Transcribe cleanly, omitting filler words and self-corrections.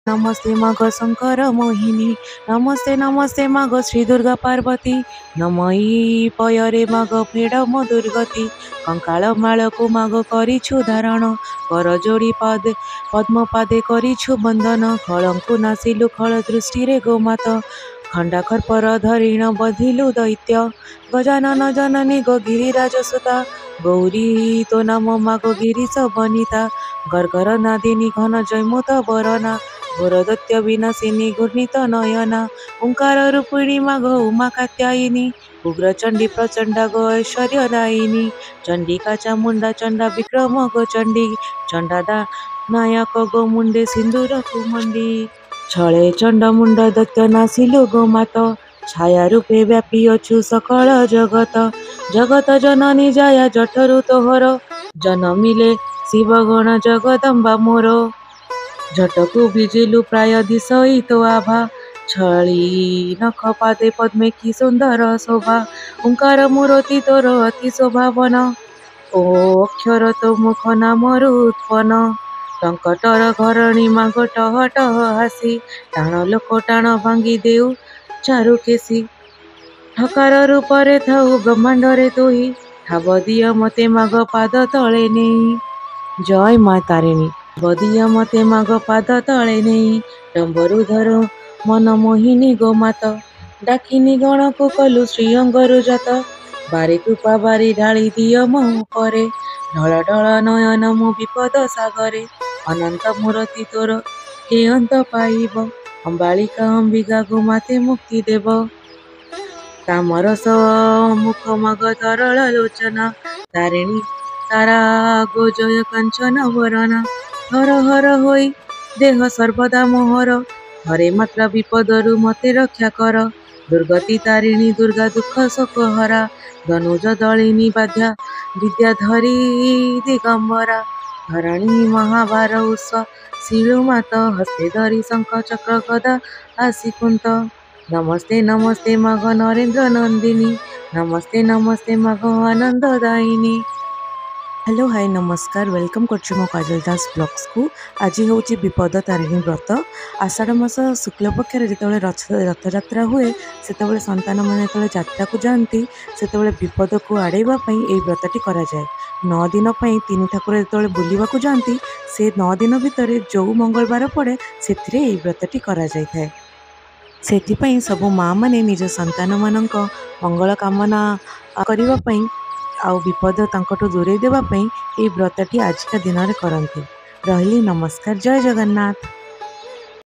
नमस्ते माँ गो शंकर मोहिनी, नमस्ते नमस्ते माँ गो श्री दुर्गा पार्वती, नमई पयरे माँ गो फेड मो दुर्गति, कंकाल माल को माँ गो करिछु धारण, कर जोड़ी पादे पद्म पादे करिछु बंदन, खलंकु नासिलु खल दृष्टि रे गोमात, खंडा खरपर धरिण बधिलु दैत्य, गजानन जननी गो गिरिराज सुता, गौरी तो नाम माँ गो गिरीश बनिता, गर्गर नादिनी घन जयमुत बरना, घोरदत्य विनाशिनी घूर्णित नयना, ओंकार रूपिणी माँ गो उमा कात्यायिनी, उग्र चंडी प्रचंडा गो ऐश्वर्यदायिनी, चंडिका चामुंडा चंडा विक्रम गो चंडी, चंडादा नायक गो मुंडे सिंदूर कुमंडी, छळे चंड मुंड दैत्य नासिलु गोमात, छाया रूपे व्यापी अछु सकल जगत, जगत जननी जाया जठरु तोहर, जनमिले शिव गण जगदम्बा मोर, झटकु भिजिलु प्राय दिशई तो आभा, छळी नख पादे पद्मे की सुंदर शोभा, ओंकार मूर्ति तोर अति शोभावन, ओ अक्षर तो मुख नामरु उत्पन्न, टंकटर घरणी माग टह टह हासी, टाण लोक टाण भांगी देउ चारु केसी, ठकार रूपरे थाउ ब्रह्मांडरे तुही, ठाब दिय मते माग पाद तले नेई। जय माँ तारिणी। बदिया मते माग पाद तले नेई, डम्बरु धर मन मोहिनी गोमात, डाकिनी गण को कलु श्री अंगरु जात, बारी कृपा बारी ढाली दिय मो करे, ढळ ढळ नयन मो विपद सागरे, अनंत मूर्ति तोर के अंत पाइब, अम्बालिका अंबिका गोमाते मुक्ति देव, तामरस मुख मग तरल लोचना, तारिणी तारा गो जय कांचन वरना, हर हर होई देह सर्वदा मोहर, हरे मात्रा विपदरु मते रक्षा कर, दुर्गति तारिणी दुर्गा दुख शोक हरा, धनुज दलिनी बाध्या विद्या धरी दिगंबरा, धरणी महाभार उष शिलु मात, हस्ते धरी शंख चक्र गदा आसी कुंत, नमस्ते नमस्ते माग नरेंद्र नंदिनी, नमस्ते नमस्ते माग आनंद दायिनी। हेलो हाय नमस्कार वेलकम कर मो काजल दास ब्लॉग्स को। आज हूँ विपद तारिणी व्रत। आषाढ़ मास शुक्ल पक्ष जो रथयात्रा हुए से संतान मैंने जो यात्रा को जाती से विपद को आड़ाई ये व्रतटी कराए। 9 दिन 3 ठाकुर जो बुलवाक जाती से 9 दिन भितर जो मंगलवार पड़े से व्रतटी कराए। से सब माँ मैंने निज संतान मानक मंगल कामना करने आ विपद तांकटू दूरे देवाई ये व्रतटी आजिका दिन में करती। रही नमस्कार, जय जगन्नाथ।